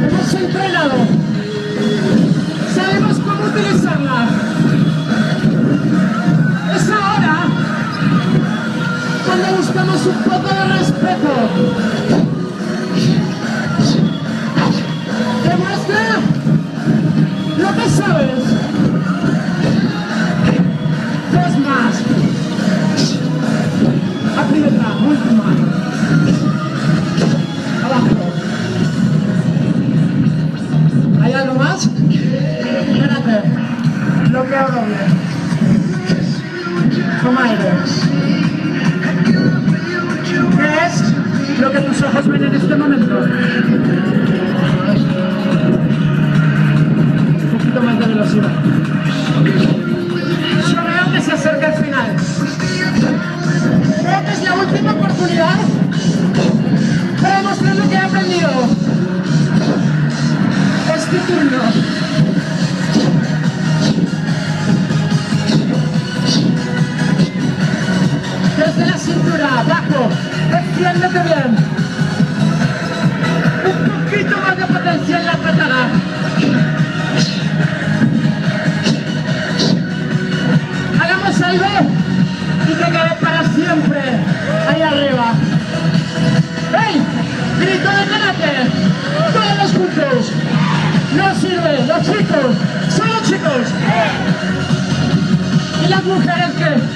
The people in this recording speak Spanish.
Hemos entrenado, sabemos cómo utilizarla. Es ahora cuando buscamos un poco de respeto. Demuestra lo que sabes. Dos más. Aprieta, última. ¿Hay algo más? Espérate. Bloqueo doble. Toma aire. ¿Qué es lo que tus ojos ven en este momento? Un poquito más de velocidad. Yo veo que se acerca el final. Creo que es la última oportunidad para demostrar lo que he aprendido. Es tu turno. Desde la cintura, abajo, defiéndete bien. Un poquito más de potencia en la patada. Hagamos algo y que quede para siempre ahí arriba. ¡Hey! ¡Grito de karate! ¡Todos juntos! No sirve, los chicos, solo chicos. ¿Y las mujeres qué?